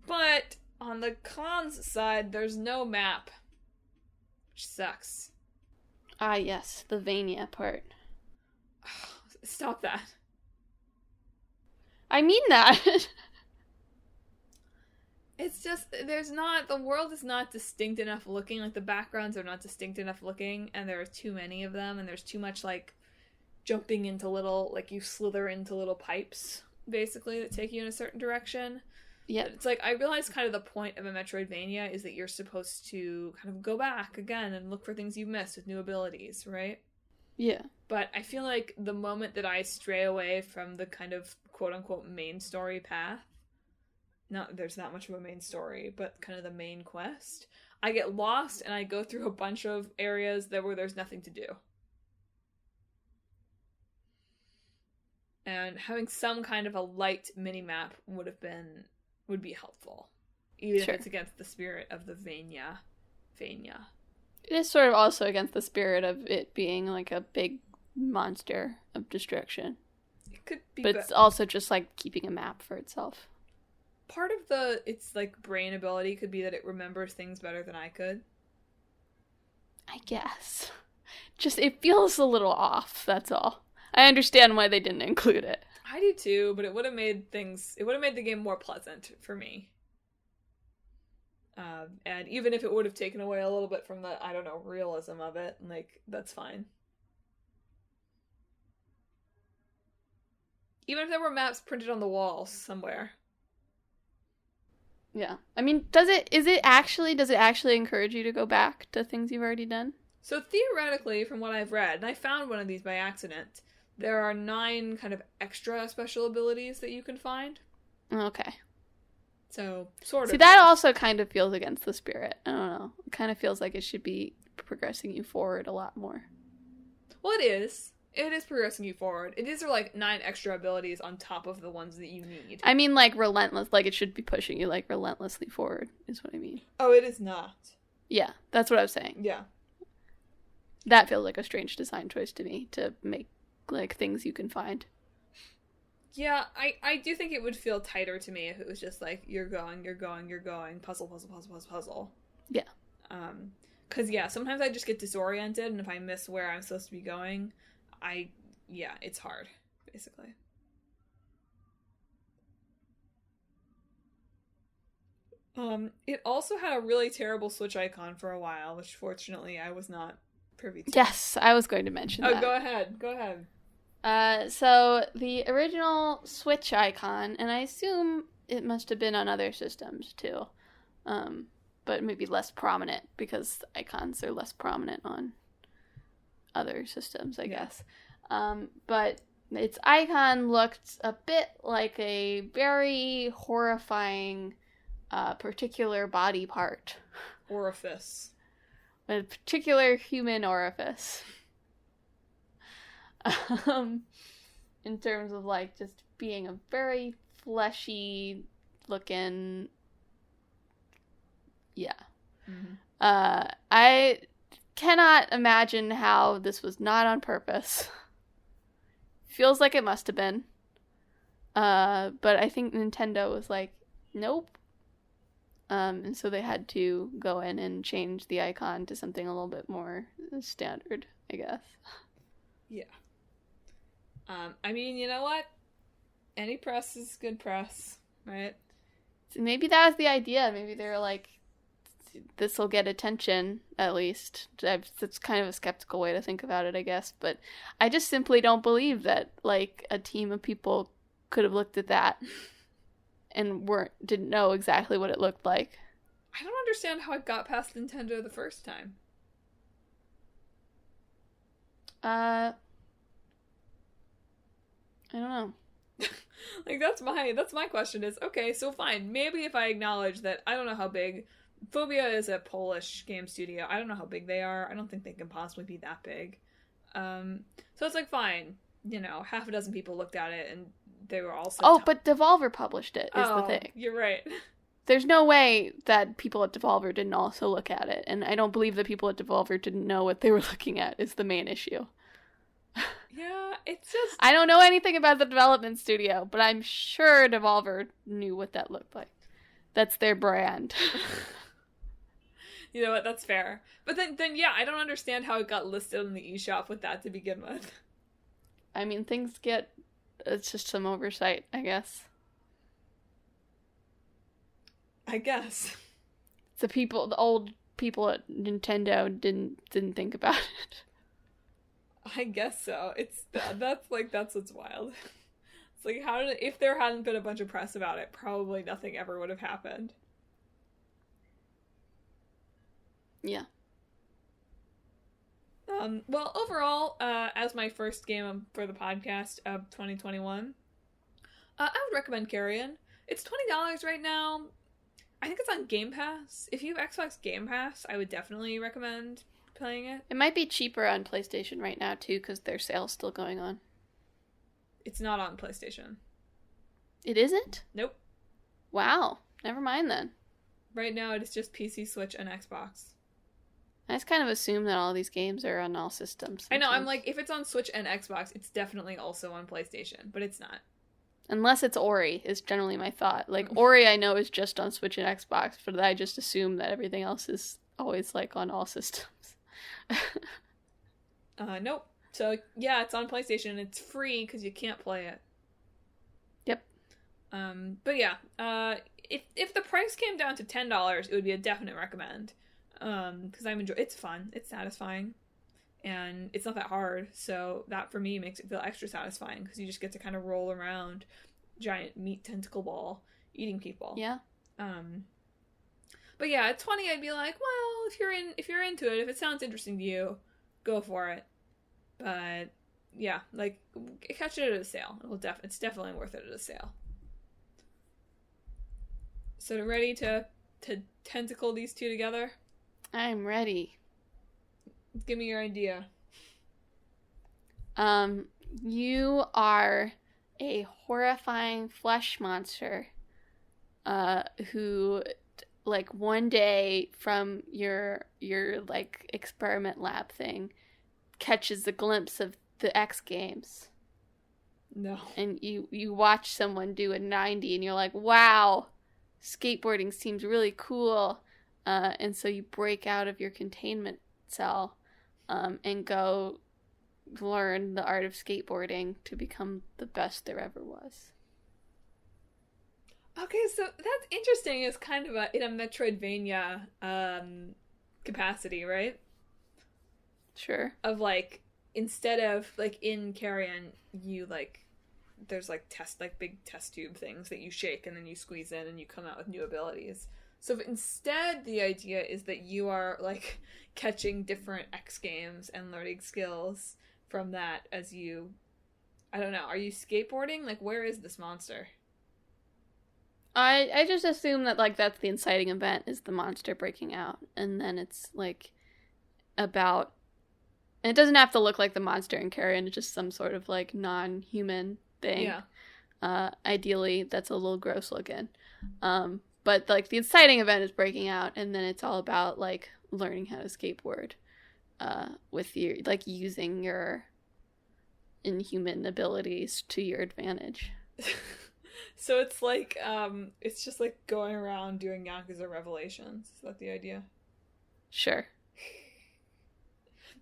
But on the cons side, there's no map, which sucks. Ah, yes, the Vania part. Stop that. I mean that. It's just, the world is not distinct enough looking, like, the backgrounds are not distinct enough looking, and there are too many of them, and there's too much, like, jumping into little, like, you slither into little pipes, basically, that take you in a certain direction. Yeah. It's like, I realize kind of the point of a Metroidvania is that you're supposed to kind of go back again and look for things you've missed with new abilities, right? Yeah. But I feel like the moment that I stray away from the kind of quote-unquote main story path, there's not much of a main story, but kind of the main quest, I get lost and I go through a bunch of areas where there's nothing to do. And having some kind of a light mini-map would be helpful. Even Sure. if it's against the spirit of the Vania. It is sort of also against the spirit of it being like a big monster of destruction. It could be, but it's also just like keeping a map for itself. Part of its like brain ability could be that it remembers things better than I could. I guess. Just, it feels a little off, that's all. I understand why they didn't include it. I do too, but it would have made the game more pleasant for me. And even if it would have taken away a little bit from the, I don't know, realism of it, like, that's fine. Even if there were maps printed on the walls somewhere. Yeah. I mean, does it actually encourage you to go back to things you've already done? So theoretically, from what I've read, and I found one of these by accident, there are 9 kind of extra special abilities that you can find. Okay. So, sort of. See, that also kind of feels against the spirit. I don't know. It kind of feels like it should be progressing you forward a lot more. Well, it is. It is progressing you forward. These are like 9 extra abilities on top of the ones that you need. I mean, like, relentless. Like, it should be pushing you, like, relentlessly forward, is what I mean. Oh, it is not. Yeah, that's what I was saying. Yeah. That feels like a strange design choice to me, to make, like, things you can find. Yeah, I do think it would feel tighter to me if it was just like, you're going, puzzle, puzzle. Yeah. Because, yeah, sometimes I just get disoriented, and if I miss where I'm supposed to be going, it's hard, basically. It also had a really terrible Switch icon for a while, which fortunately I was not privy to. Yes, I was going to mention that. Oh, go ahead. So the original Switch icon, and I assume it must have been on other systems too, but maybe less prominent because icons are less prominent on other systems, I guess. But its icon looked a bit like a very horrifying particular body part. Orifice. A particular human orifice. In terms of, like, just being a very fleshy looking... Yeah. Mm-hmm. I cannot imagine how this was not on purpose. Feels like it must have been. But I think Nintendo was like, nope. And so they had to go in and change the icon to something a little bit more standard, I guess. Yeah. I mean, you know what? Any press is good press, right? So maybe that was the idea. Maybe they were like, this will get attention, at least. That's kind of a skeptical way to think about it, I guess. But I just simply don't believe that, like, a team of people could have looked at that and didn't know exactly what it looked like. I don't understand how it got past Nintendo the first time. I don't know. Like, that's my question is, okay, so fine, maybe if I acknowledge that I don't know how big, Phobia is a Polish game studio, I don't know how big they are, I don't think they can possibly be that big. So it's like, fine, you know, half a dozen people looked at it, and they were all so but Devolver published it, is the thing. You're right. There's no way that people at Devolver didn't also look at it, and I don't believe that people at Devolver didn't know what they were looking at is the main issue. Yeah, it's just... I don't know anything about the development studio, but I'm sure Devolver knew what that looked like. That's their brand. You know what, that's fair. But then yeah, I don't understand how it got listed in the eShop with that to begin with. I mean, it's just some oversight, I guess. I guess. The old people at Nintendo didn't think about it. I guess so. That's what's wild. It's like, if there hadn't been a bunch of press about it, probably nothing ever would have happened. Yeah. Well, overall, as my first game for the podcast of 2021, I would recommend Carrion. It's $20 right now. I think it's on Game Pass. If you have Xbox Game Pass, I would definitely recommend playing it. It might be cheaper on PlayStation right now, too, because their sale's still going on. It's not on PlayStation. It isn't? Nope. Wow. Never mind, then. Right now, it is just PC, Switch, and Xbox. I just kind of assume that all these games are on all systems. I know, I'm like, if it's on Switch and Xbox, it's definitely also on PlayStation, but it's not. Unless it's Ori, is generally my thought. Like, Ori I know is just on Switch and Xbox, but I just assume that everything else is always, like, on all systems. Nope. So, yeah, it's on PlayStation, and it's free, because you can't play it. Yep. But yeah, if the price came down to $10, it would be a definite recommend. Because it's fun, it's satisfying, and it's not that hard, so that for me makes it feel extra satisfying, because you just get to kind of roll around giant meat tentacle ball eating people. Yeah. But yeah, at 20 I'd be like, well, if you're into it, if it sounds interesting to you, go for it. But yeah, like, catch it at a sale. It's definitely worth it at a sale. So ready to tentacle these two together? I'm ready. Give me your idea. You are a horrifying flesh monster, who, like, one day from your like experiment lab thing, catches a glimpse of the X Games. No. And you watch someone do a 90, and you're like, wow, skateboarding seems really cool. And so you break out of your containment cell, and go learn the art of skateboarding to become the best there ever was. Okay, so that's interesting. It's kind of in a Metroidvania capacity, right? Sure. Of, like, instead of, like, in Carrion, you, like, there's, like, big test tube things that you shake and then you squeeze in and you come out with new abilities. So instead, the idea is that you are, like, catching different X Games and learning skills from that as you, I don't know, are you skateboarding? Like, where is this monster? I just assume that, like, that's the inciting event, is the monster breaking out. And then it's, like, about... And it doesn't have to look like the monster in Carrion. It's just some sort of, like, non-human thing. Yeah. Ideally, that's a little gross looking. But, like, the inciting event is breaking out, and then it's all about, like, learning how to skateboard. With your, like, using your inhuman abilities to your advantage. So it's just like going around doing Yakuza Revelations. Is that the idea? Sure.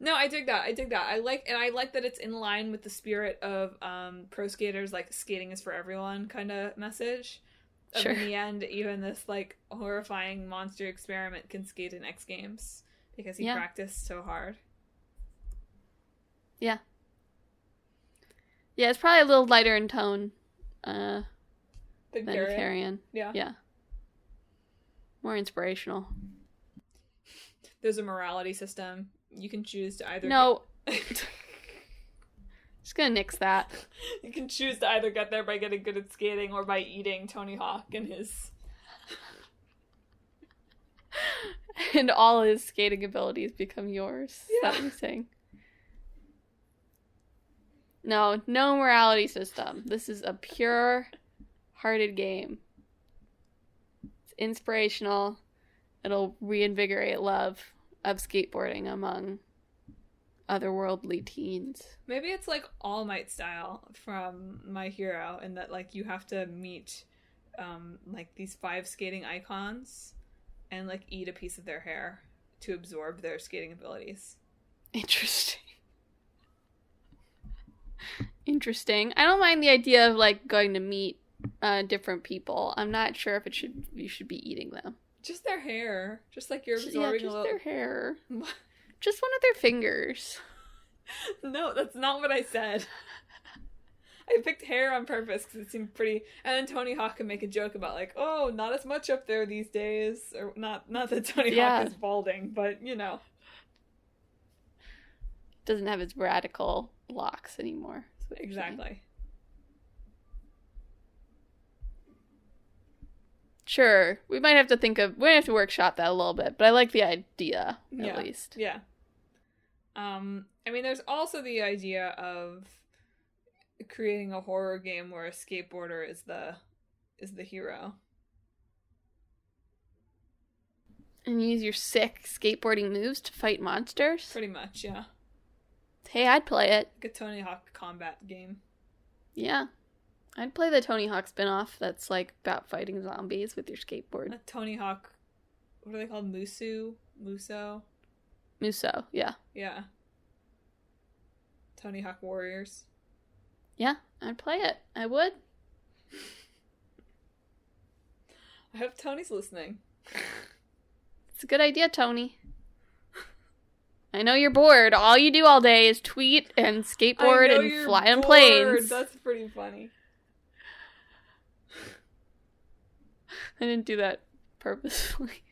No, I dig that. I like that it's in line with the spirit of pro skaters, like skating is for everyone kind of message. Sure. In the end, even this like horrifying monster experiment can skate in X Games because he practiced so hard. Yeah. Yeah, it's probably a little lighter in tone than Carrion. Yeah. Yeah. More inspirational. There's a morality system. You can choose to either... No. Just gonna nix that. You can choose to either get there by getting good at skating or by eating Tony Hawk and his... And all his skating abilities become yours. Yeah. Is that what you're saying? No morality system. This is a pure-hearted game. It's inspirational. It'll reinvigorate love of skateboarding among otherworldly teens. Maybe it's like All Might style from My Hero, in that like you have to meet like these 5 skating icons and like eat a piece of their hair to absorb their skating abilities. Interesting. I don't mind the idea of like going to meet different people. I'm not sure if you should be eating them. Just their hair. Just like you're absorbing just a little... their hair. Just one of their fingers. No, that's not what I said. I picked hair on purpose because it seemed pretty... And then Tony Hawk can make a joke about like, oh, not as much up there these days. Or not that Tony Hawk is balding, but you know. Doesn't have his radical locks anymore. Exactly. Sure, we might have to workshop that a little bit, but I like the idea, at least. Yeah. I mean, there's also the idea of creating a horror game where a skateboarder is the hero. And use your sick skateboarding moves to fight monsters? Pretty much, yeah. Hey, I'd play it. Like a Tony Hawk combat game. Yeah. I'd play the Tony Hawk spinoff that's like about fighting zombies with your skateboard. A Tony Hawk, what are they called? Muso, yeah. Yeah. Tony Hawk Warriors. Yeah, I'd play it. I would. I hope Tony's listening. It's a good idea, Tony. I know you're bored. All you do all day is tweet and skateboard and fly on planes. That's pretty funny. I didn't do that purposefully.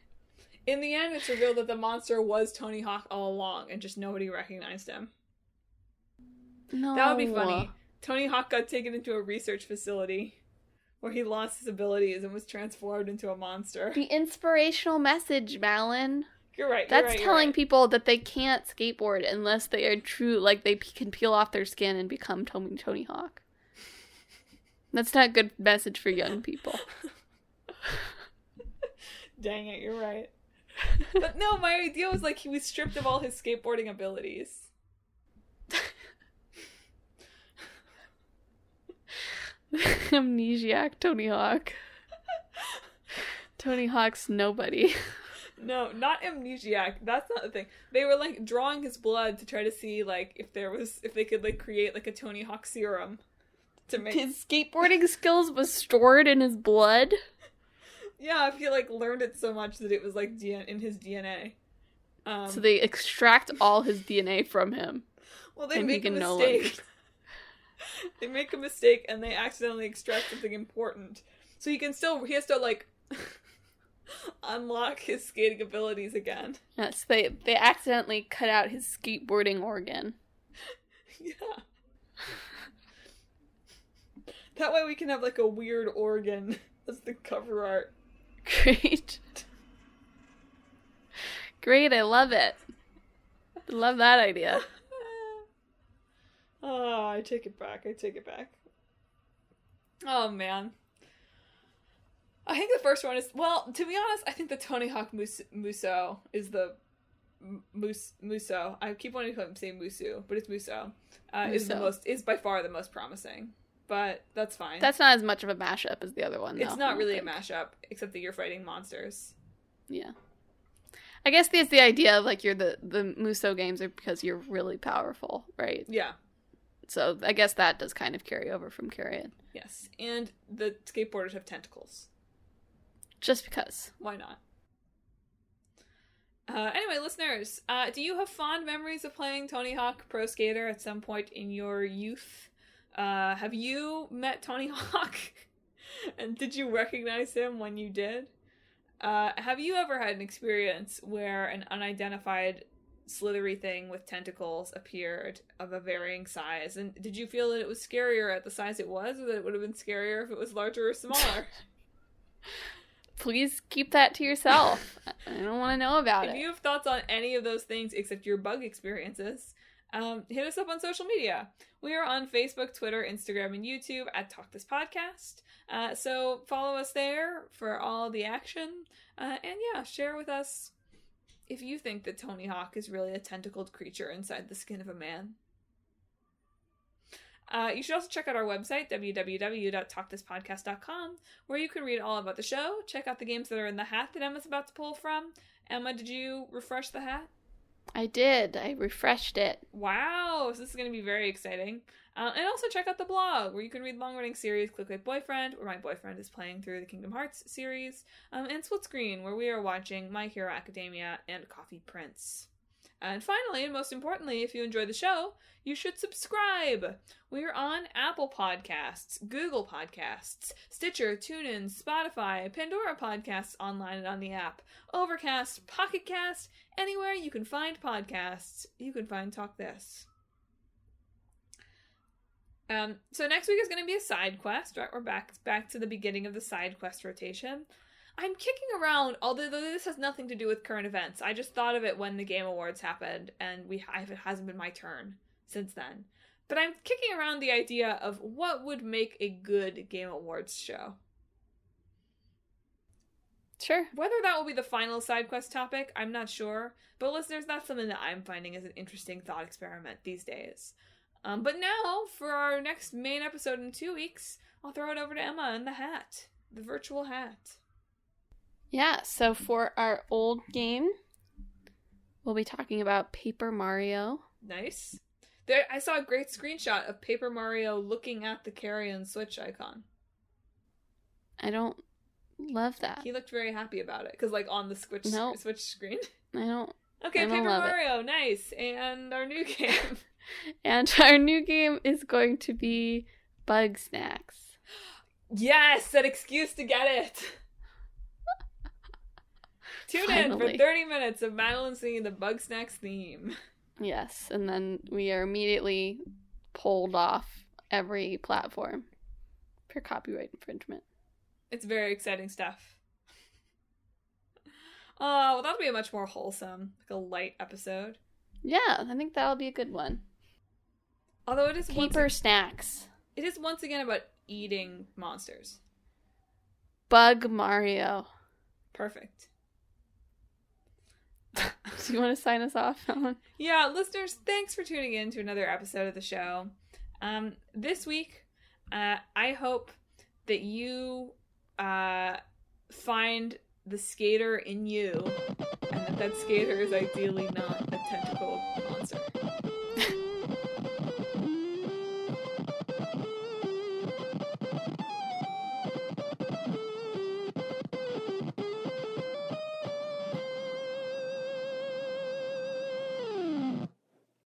In the end, it's revealed that the monster was Tony Hawk all along, and just nobody recognized him. No. That would be funny. Tony Hawk got taken into a research facility where he lost his abilities and was transformed into a monster. The inspirational message, Madelyn. You're right. That's telling people that they can't skateboard unless they are true, like they can peel off their skin and become Tony Hawk. That's not a good message for young people. Dang it, you're right. But no, my idea was like he was stripped of all his skateboarding abilities. Amnesiac Tony Hawk. Tony Hawk's nobody. No, not amnesiac. That's not the thing. They were like drawing his blood to try to see like if they could like create like a Tony Hawk serum to make his skateboarding skills was stored in his blood. Yeah, if he like learned it so much that it was like in his DNA. So they extract all his DNA from him. Well, they make a mistake. They make a mistake and they accidentally extract something important. So he has to like unlock his skating abilities again. Yes, they accidentally cut out his skateboarding organ. Yeah. That way we can have like a weird organ as the cover art. Great. Great, I love it. Love that idea. Oh, I take it back. Oh, man. I think the first one is, well, to be honest, I think the Tony Hawk Muso is the Muso. I keep wanting to say Musu, but it's Muso. Is by far the most promising. But that's fine. That's not as much of a mashup as the other one, though. It's not really a mashup, except that you're fighting monsters. Yeah. I guess that's the idea of, like, you're the Muso games are because you're really powerful, right? Yeah. So I guess that does kind of carry over from Carrion. Yes. And the skateboarders have tentacles. Just because. Why not? Anyway, listeners, do you have fond memories of playing Tony Hawk Pro Skater at some point in your youth? Have you met Tony Hawk? And did you recognize him when you did? Have you ever had an experience where an unidentified slithery thing with tentacles appeared of a varying size? And did you feel that it was scarier at the size it was, or that it would have been scarier if it was larger or smaller? Please keep that to yourself. I don't want to know about it. If you have thoughts on any of those things except your bug experiences, hit us up on social media. We are on Facebook, Twitter, Instagram, and YouTube at Talk This Podcast. So follow us there for all the action. And yeah, share with us if you think that Tony Hawk is really a tentacled creature inside the skin of a man. You should also check out our website, www.talkthispodcast.com, where you can read all about the show, check out the games that are in the hat that Emma's about to pull from. Emma, did you refresh the hat? I did. I refreshed it. Wow, so this is going to be very exciting. And also check out the blog, where you can read long-running series Click Like Boyfriend, where my boyfriend is playing through the Kingdom Hearts series, and Split Screen, where we are watching My Hero Academia and Coffee Prince. And finally, and most importantly, if you enjoy the show, you should subscribe. We are on Apple Podcasts, Google Podcasts, Stitcher, TuneIn, Spotify, Pandora Podcasts online and on the app, Overcast, Pocket Cast, anywhere you can find podcasts, you can find Talk This. So next week is going to be a side quest, right? We're back to the beginning of the side quest rotation. I'm kicking around, although this has nothing to do with current events. I just thought of it when the Game Awards happened, and it hasn't been my turn since then. But I'm kicking around the idea of what would make a good Game Awards show. Sure. Whether that will be the final side quest topic, I'm not sure. But listeners, that's something that I'm finding as an interesting thought experiment these days. But now, for our next main episode in 2 weeks, I'll throw it over to Emma and the hat. The virtual hat. Yeah, so for our old game, we'll be talking about Paper Mario. Nice. I saw a great screenshot of Paper Mario looking at the Carrion Switch icon. I don't love that. He looked very happy about it, because like on the Switch screen. I don't. Okay, I don't Paper love Mario, nice. And our new game. And our new game is going to be Bug Snacks. Yes, an excuse to get it. Tune in for 30 minutes of Madelyn singing the Bug Snacks theme. Yes, and then we are immediately pulled off every platform for copyright infringement. It's very exciting stuff. Oh, well, that'll be a much more wholesome, like a light episode. Yeah, I think that'll be a good one. Although it is Paper Snacks. It is once again about eating monsters. Bug Mario. Perfect. Do you want to sign us off, Ellen? Yeah, listeners, thanks for tuning in to another episode of the show. This week, I hope that you find the skater in you, and that skater is ideally not a tentacled